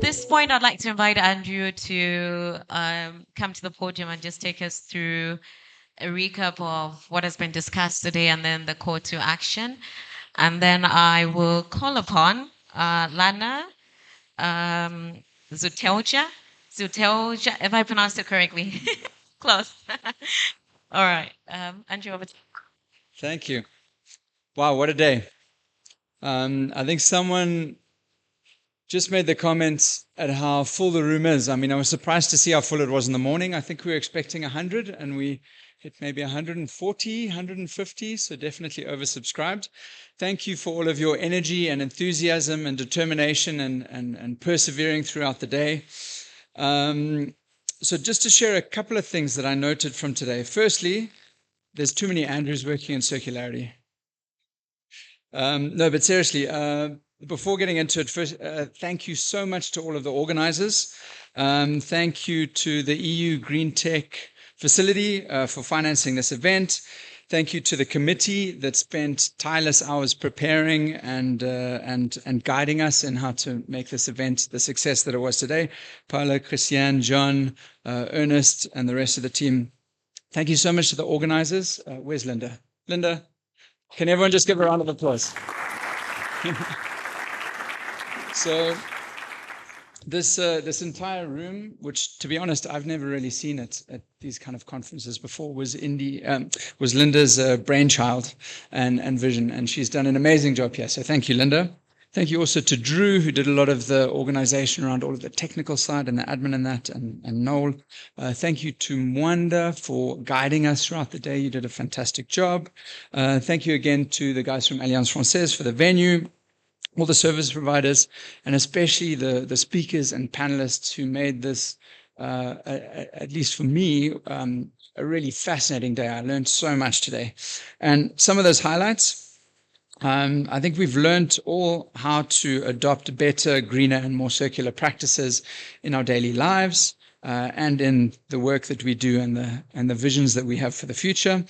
this point, I'd like to invite Andrew to come to the podium and just take us through a recap of what has been discussed today and then the call to action. And then I will call upon Lana Zutelja, if I pronounced it correctly. Close. All right. Andrew, over to you. Thank you. Wow, what a day. I think someone just made the comments at how full the room is. I mean, I was surprised to see how full it was in the morning. I think we were expecting 100 and we hit maybe 140, 150, so definitely oversubscribed. Thank you for all of your energy and enthusiasm and determination and persevering throughout the day. So just to share a couple of things that I noted from today. Firstly, there's too many Andrews working in circularity. No, but seriously, before getting into it, first, thank you so much to all of the organizers. Thank you to the EU Green Tech Facility for financing this event. Thank you to the committee that spent tireless hours preparing and guiding us in how to make this event the success that it was today. Paula, Christiane, John, Ernest, and the rest of the team. Thank you so much to the organizers. Where's Linda? Linda, can everyone just give a round of applause? So this entire room, which to be honest, I've never really seen it at these kind of conferences before, was Linda's brainchild and vision, and she's done an amazing job here. So thank you, Linda. Thank you also to Drew, who did a lot of the organization around all of the technical side and the admin and that, and Noel. Thank you to Mwanda for guiding us throughout the day. You did a fantastic job. Thank you again to the guys from Alliance Française for the venue, all the service providers, and especially the speakers and panelists who made this, at least for me, a really fascinating day. I learned so much today. And some of those highlights, I think we've learned all how to adopt better, greener, and more circular practices in our daily lives and in the work that we do and the visions that we have for the future.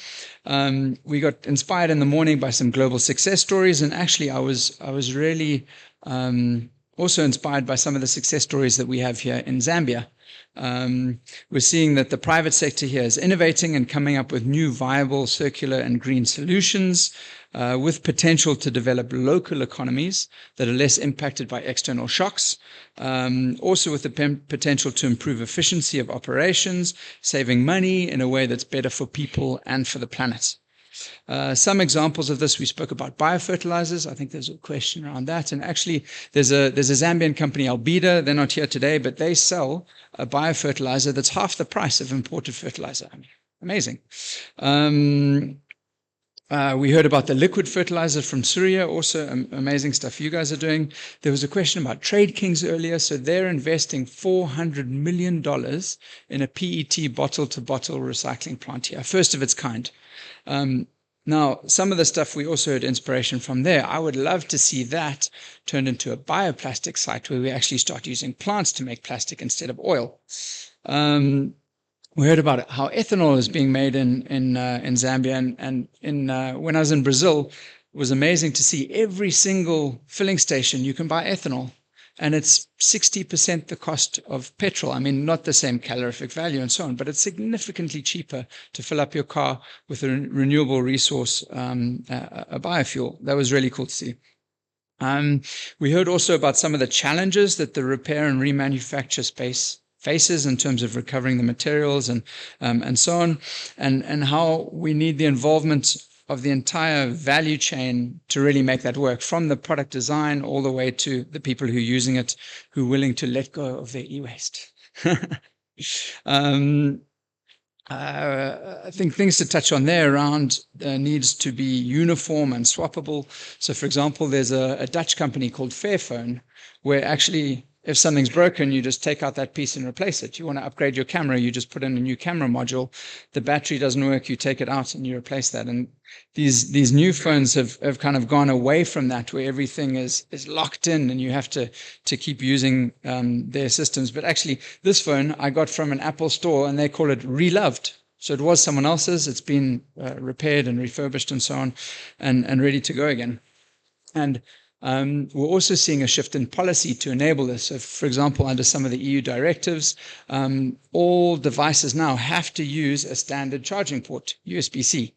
We got inspired in the morning by some global success stories, and actually I was really also inspired by some of the success stories that we have here in Zambia. We're seeing that the private sector here is innovating and coming up with new viable circular and green solutions with potential to develop local economies that are less impacted by external shocks, also with the potential to improve efficiency of operations, saving money in a way that's better for people and for the planet. Some examples of this, we spoke about biofertilizers. I think there's a question around that. And actually, there's a Zambian company, Albeda. They're not here today, but they sell a biofertilizer that's half the price of imported fertilizer. I mean, amazing. We heard about the liquid fertilizer from Syria, also amazing stuff you guys are doing. There was a question about Trade Kings earlier. So they're investing $400 million in a PET bottle-to-bottle recycling plant here, first of its kind. Now, some of the stuff we also heard inspiration from there. I would love to see that turned into a bioplastic site where we actually start using plants to make plastic instead of oil. We heard about how ethanol is being made in Zambia, and when I was in Brazil, it was amazing to see every single filling station you can buy ethanol, and it's 60% the cost of petrol. I mean, not the same calorific value and so on, but it's significantly cheaper to fill up your car with a renewable resource, a biofuel. That was really cool to see. We heard also about some of the challenges that the repair and remanufacture space faces in terms of recovering the materials and so on, and how we need the involvement of the entire value chain to really make that work, from the product design all the way to the people who are using it, who are willing to let go of their e-waste. I think things to touch on there around needs to be uniform and swappable. So, for example, there's a Dutch company called Fairphone, where actually, if something's broken, you just take out that piece and replace it. You want to upgrade your camera, you just put in a new camera module. The battery doesn't work, you take it out and you replace that. And these new phones have kind of gone away from that, where everything is locked in and you have to keep using their systems. But actually, this phone I got from an Apple store, and they call it Reloved. So it was someone else's. It's been repaired and refurbished and so on, and ready to go again. And We're also seeing a shift in policy to enable this. So, for example, under some of the EU directives, all devices now have to use a standard charging port, USB-C.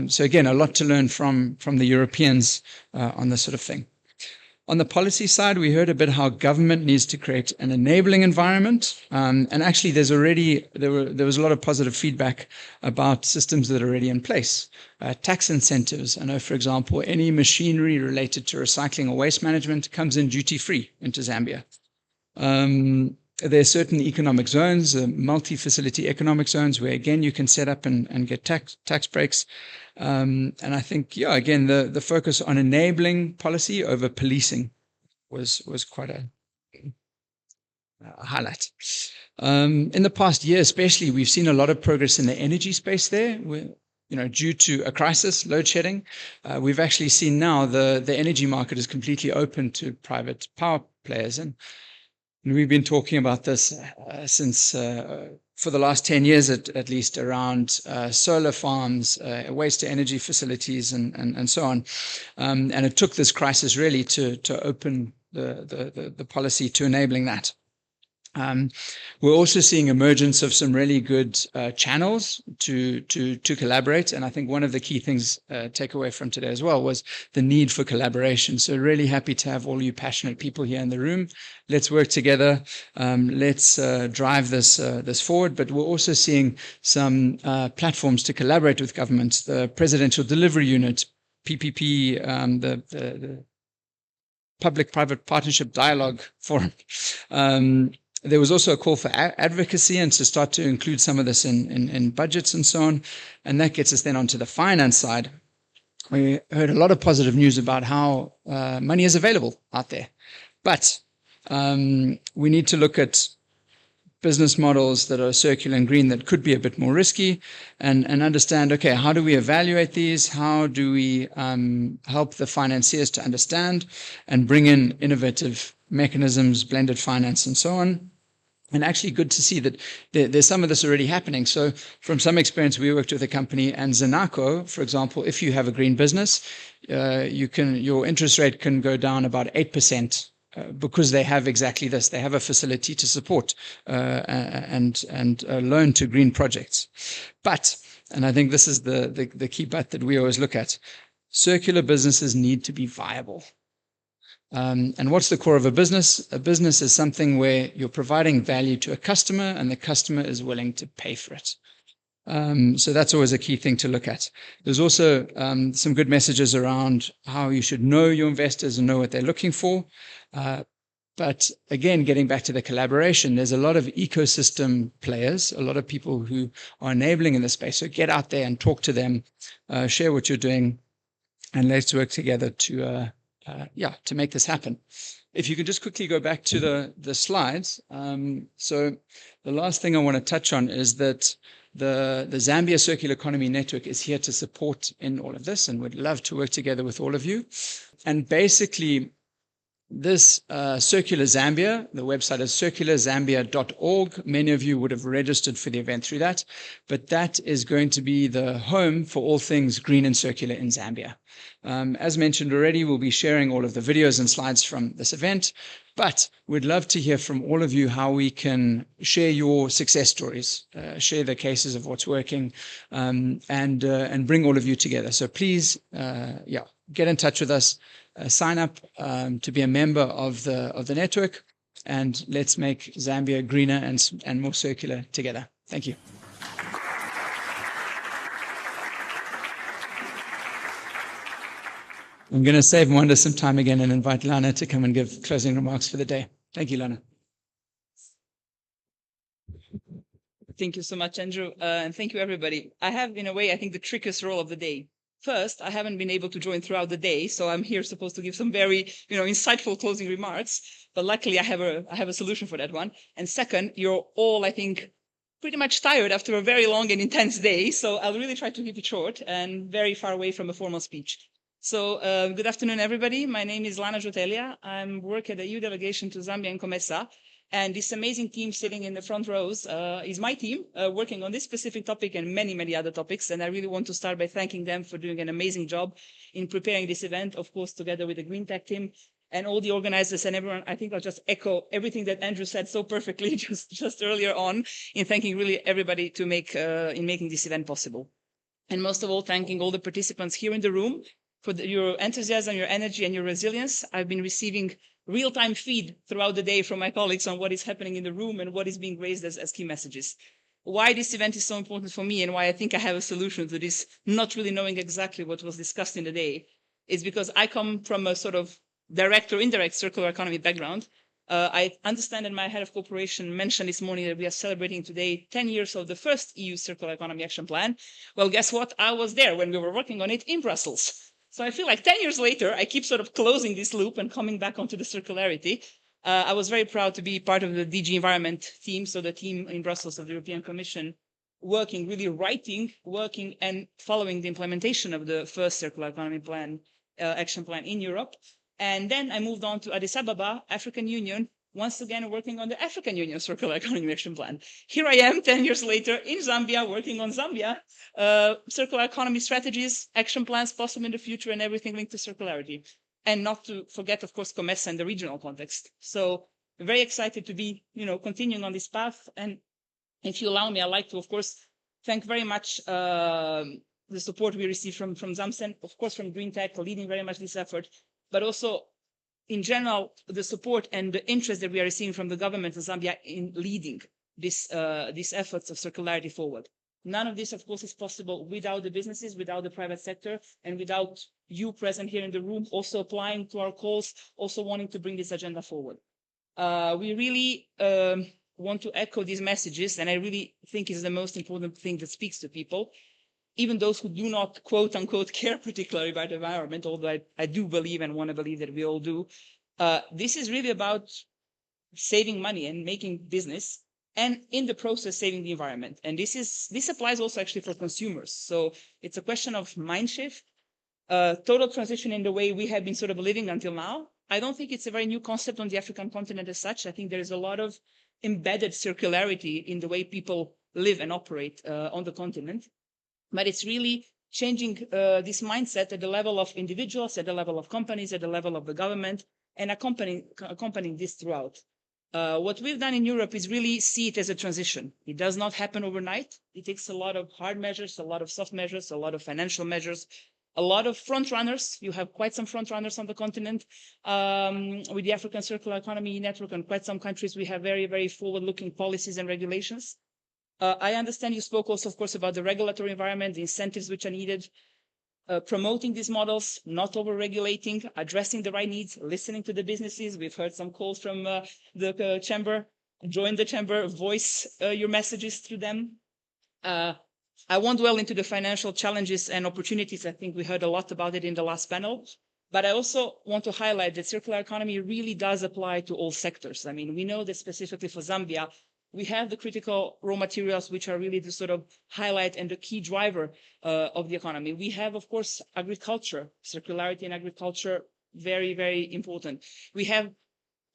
So again, a lot to learn from the Europeans on this sort of thing. On the policy side, we heard a bit how government needs to create an enabling environment. And actually, there was a lot of positive feedback about systems that are already in place. Tax incentives. I know, for example, any machinery related to recycling or waste management comes in duty-free into Zambia. There are certain economic zones, multi-facility economic zones, where again you can set up and get tax breaks. And I think, yeah, again, the focus on enabling policy over policing was quite a highlight. In the past year, especially, we've seen a lot of progress in the energy space there. Due to a crisis, load shedding, we've actually seen now the energy market is completely open to private power players. And we've been talking about this since for the last 10 years at least, around solar farms, waste to energy facilities, and so on. And it took this crisis really to open the policy to enabling that. We're also seeing emergence of some really good channels to collaborate. And I think one of the key things take away from today as well was the need for collaboration. So really happy to have all you passionate people here in the room. Let's work together. Let's drive this forward. But we're also seeing some platforms to collaborate with governments. The Presidential Delivery Unit, PPP, the Public-Private Partnership Dialogue Forum. There was also a call for advocacy and to start to include some of this in budgets and so on. And that gets us then onto the finance side. We heard a lot of positive news about how money is available out there. But we need to look at business models that are circular and green that could be a bit more risky and understand, okay, how do we evaluate these? How do we help the financiers to understand and bring in innovative mechanisms, blended finance, and so on? And actually good to see that there's some of this already happening. So from some experience, we worked with a company, and Zanaco, for example, if you have a green business, your interest rate can go down about 8%. Because they have exactly this. They have a facility to support and loan to green projects. But, and I think this is the key but that we always look at, circular businesses need to be viable. And what's the core of a business? A business is something where you're providing value to a customer and the customer is willing to pay for it. So that's always a key thing to look at. There's also some good messages around how you should know your investors and know what they're looking for. But again, getting back to the collaboration, there's a lot of ecosystem players, a lot of people who are enabling in the space. So get out there and talk to them, share what you're doing, and let's work together to make this happen. If you could just quickly go back to the slides. So the last thing I want to touch on is that the Zambia Circular Economy Network is here to support in all of this, and would love to work together with all of you. And basically, this Circular Zambia, the website is circularzambia.org. Many of you would have registered for the event through that, but that is going to be the home for all things green and circular in Zambia. As mentioned already, we'll be sharing all of the videos and slides from this event, but we'd love to hear from all of you how we can share your success stories, share the cases of what's working, and bring all of you together. So please, get in touch with us. Sign up to be a member of the network, and let's make Zambia greener and more circular together. Thank you. I'm going to save Mwanda some time again and invite Lana to come and give closing remarks for the day. Thank you, Lana. Thank you so much, Andrew. And thank you, everybody. I have, in a way, I think the trickiest role of the day. First, I haven't been able to join throughout the day, so I'm here supposed to give some very, insightful closing remarks. But luckily, I have a solution for that one. And second, you're all, I think, pretty much tired after a very long and intense day. So I'll really try to keep it short and very far away from a formal speech. So good afternoon, everybody. My name is Lana Jotelia. I work at the EU delegation to Zambia and COMESA. And this amazing team sitting in the front rows is my team working on this specific topic and many, many other topics. And I really want to start by thanking them for doing an amazing job in preparing this event, of course, together with the Green Tech team and all the organizers and everyone. I think I'll just echo everything that Andrew said so perfectly just earlier on in thanking really everybody to in making this event possible. And most of all, thanking all the participants here in the room for your enthusiasm, your energy, and your resilience. I've been receiving real-time feed throughout the day from my colleagues on what is happening in the room and what is being raised as key messages. Why this event is so important for me and why I think I have a solution to this, not really knowing exactly what was discussed in the day, is because I come from a sort of direct or indirect circular economy background. I understand that my head of cooperation mentioned this morning that we are celebrating today 10 years of the first EU Circular Economy Action Plan. Well, guess what? I was there when we were working on it in Brussels. So I feel like 10 years later, I keep sort of closing this loop and coming back onto the circularity. I was very proud to be part of the DG Environment team, so the team in Brussels of the European Commission, really working and following the implementation of the first Circular Economy Plan, Action Plan in Europe. And then I moved on to Addis Ababa, African Union, once again working on the African Union Circular Economy Action Plan. Here I am 10 years later in Zambia, working on Zambia, circular economy strategies, action plans possible in the future, and everything linked to circularity. And not to forget, of course, COMESA and the regional context. So very excited to be, continuing on this path. And if you allow me, I'd like to, of course, thank very much the support we received from Zamsen, of course, from Green Tech, leading very much this effort, but also in general, the support and the interest that we are receiving from the government of Zambia in leading these efforts of circularity forward. None of this, of course, is possible without the businesses, without the private sector, and without you present here in the room, also applying to our calls, also wanting to bring this agenda forward. We really want to echo these messages, and I really think is the most important thing that speaks to people, even those who do not, quote unquote, care particularly about the environment, although I do believe and want to believe that we all do. This is really about saving money and making business, and in the process, saving the environment. And this applies also actually for consumers. So it's a question of mind shift, total transition in the way we have been sort of living until now. I don't think it's a very new concept on the African continent as such. I think there is a lot of embedded circularity in the way people live and operate on the continent. But it's really changing this mindset at the level of individuals, at the level of companies, at the level of the government, and accompanying this throughout. What we've done in Europe is really see it as a transition. It does not happen overnight. It takes a lot of hard measures, a lot of soft measures, a lot of financial measures, a lot of front runners. You have quite some front runners on the continent with the African Circular Economy Network, and quite some countries we have very, very forward-looking policies and regulations. I understand you spoke also, of course, about the regulatory environment, the incentives which are needed, promoting these models, not over-regulating, addressing the right needs, listening to the businesses. We've heard some calls from the chamber. Join the chamber, voice your messages through them. I won't dwell into the financial challenges and opportunities. I think we heard a lot about it in the last panel. But I also want to highlight that circular economy really does apply to all sectors. I mean, we know that specifically for Zambia, we have the critical raw materials, which are really the sort of highlight and the key driver of the economy. We have, of course, agriculture, circularity in agriculture, very, very important. We have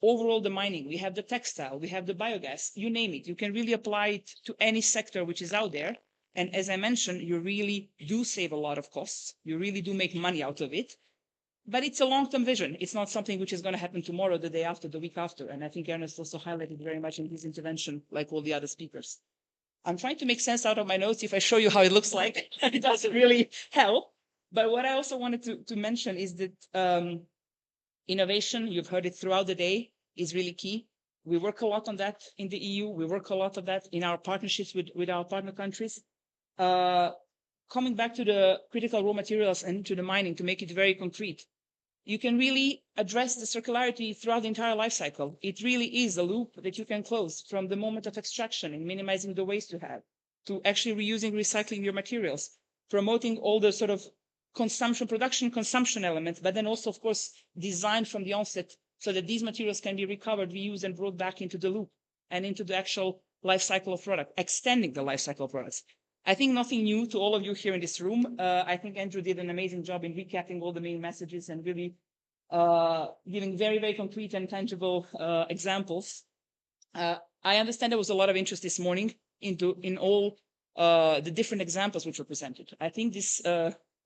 overall the mining, we have the textile, we have the biogas, you name it. You can really apply it to any sector which is out there. And as I mentioned, you really do save a lot of costs. You really do make money out of it. But it's a long-term vision. It's not something which is going to happen tomorrow, the day after, the week after. And I think Ernest also highlighted very much in his intervention, like all the other speakers. I'm trying to make sense out of my notes. If I show you how it looks like, it doesn't really help. But what I also wanted to mention is that innovation, you've heard it throughout the day, is really key. We work a lot on that in the EU. We work a lot on that in our partnerships with our partner countries. Coming back to the critical raw materials and to the mining, to make it very concrete, you can really address the circularity throughout the entire life cycle. It really is a loop that you can close from the moment of extraction and minimizing the waste you have to actually reusing, recycling your materials, promoting all the sort of consumption elements, but then also, of course, designed from the onset so that these materials can be recovered, reused, and brought back into the loop and into the actual life cycle of product, extending the life cycle of products. I think nothing new to all of you here in this room. I think Andrew did an amazing job in recapping all the main messages and really giving very, very concrete and tangible examples. I understand there was a lot of interest this morning in all the different examples which were presented. I think this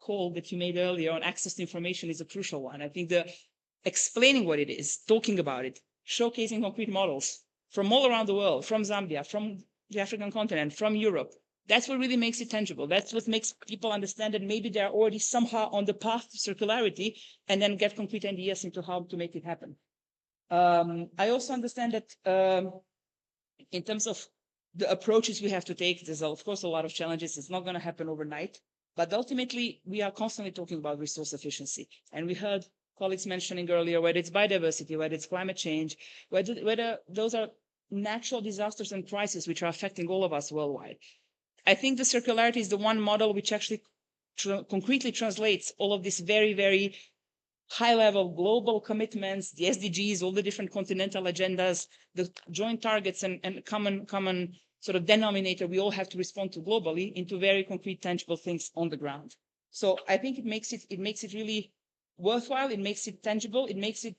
call that you made earlier on access to information is a crucial one. I think the explaining what it is, talking about it, showcasing concrete models from all around the world, from Zambia, from the African continent, from Europe, that's what really makes it tangible. That's what makes people understand that maybe they're already somehow on the path to circularity and then get concrete ideas into how to make it happen. I also understand that in terms of the approaches we have to take, there's of course a lot of challenges. It's not going to happen overnight, but ultimately we are constantly talking about resource efficiency. And we heard colleagues mentioning earlier, whether it's biodiversity, whether it's climate change, whether those are natural disasters and crises which are affecting all of us worldwide. I think the circularity is the one model which actually concretely translates all of these very, very high-level global commitments, the SDGs, all the different continental agendas, the joint targets and common sort of denominator we all have to respond to globally into very concrete, tangible things on the ground. So I think it makes it really worthwhile. It makes it tangible. It makes it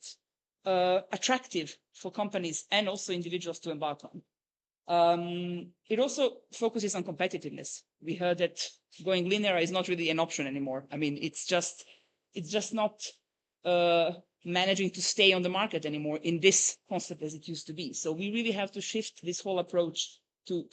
attractive for companies and also individuals to embark on. It also focuses on competitiveness. We heard that going linear is not really an option anymore. I mean, it's just not managing to stay on the market anymore in this concept as it used to be. So we really have to shift this whole approach to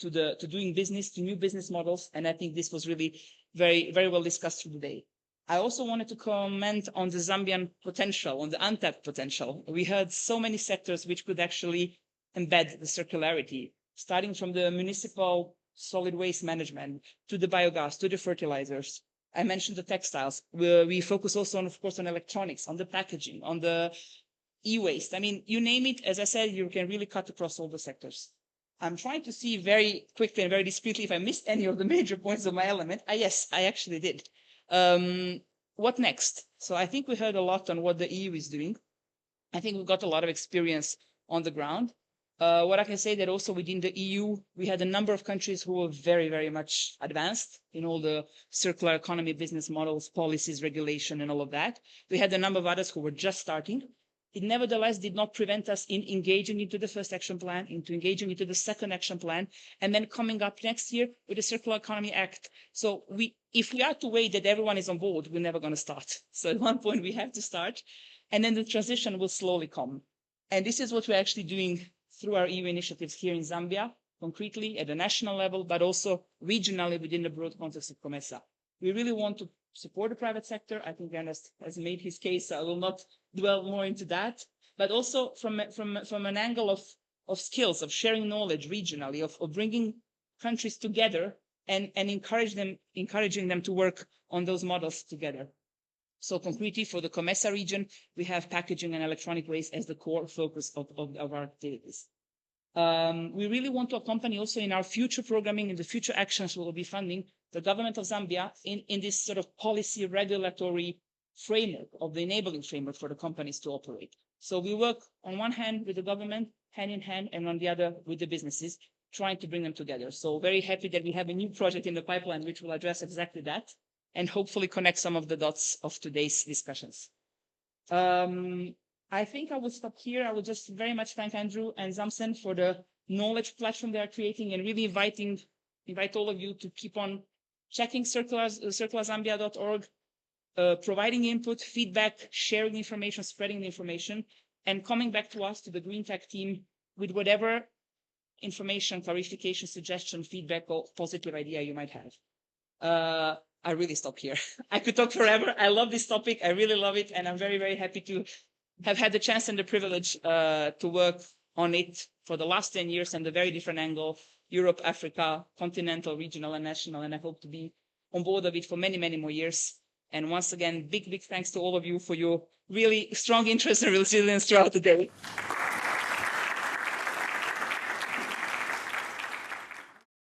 doing business, to new business models. And I think this was really very, very well discussed through the day. I also wanted to comment on the Zambian potential, on the untapped potential. We heard so many sectors which could actually embed the circularity, starting from the municipal solid waste management to the biogas, to the fertilizers. I mentioned the textiles. We focus also on, of course, on electronics, on the packaging, on the e-waste. I mean, you name it, as I said, you can really cut across all the sectors. I'm trying to see very quickly and very discreetly if I missed any of the major points of my element. Yes, I actually did. What next? So I think we heard a lot on what the EU is doing. I think we've got a lot of experience on the ground. What I can say that also within the EU, we had a number of countries who were very, very much advanced in all the circular economy business models, policies, regulation, and all of that. We had a number of others who were just starting. It nevertheless did not prevent us in engaging into the first action plan, into engaging into the second action plan, and then coming up next year with the Circular Economy Act. So if we are to wait that everyone is on board, we're never going to start. So at one point we have to start, and then the transition will slowly come. And this is what we're actually doing through our EU initiatives here in Zambia, concretely at a national level, but also regionally within the broad context of COMESA. We really want to support the private sector. I think Ernest has made his case, so I will not dwell more into that, but also from an angle of skills, of sharing knowledge regionally, of bringing countries together and encouraging them to work on those models together. So concretely for the COMESA region, we have packaging and electronic waste as the core focus of our activities. We really want to accompany also in our future programming, in the future actions we will be funding, the government of Zambia in this sort of policy regulatory framework of the enabling framework for the companies to operate. So we work on one hand with the government, hand in hand, and on the other with the businesses, trying to bring them together. So very happy that we have a new project in the pipeline which will address exactly that and hopefully connect some of the dots of today's discussions. I think I will stop here. I will just very much thank Andrew and Zamsen for the knowledge platform they are creating and really invite all of you to keep on checking circularzambia.org, providing input, feedback, sharing information, spreading the information, and coming back to us, to the Green Tech team, with whatever information, clarification, suggestion, feedback, or positive idea you might have. I really stop here. I could talk forever. I love this topic. I really love it. And I'm very, very happy to have had the chance and the privilege to work on it for the last 10 years and a very different angle, Europe, Africa, continental, regional, and national. And I hope to be on board of it for many, many more years. And once again, big, big thanks to all of you for your really strong interest and resilience throughout the day.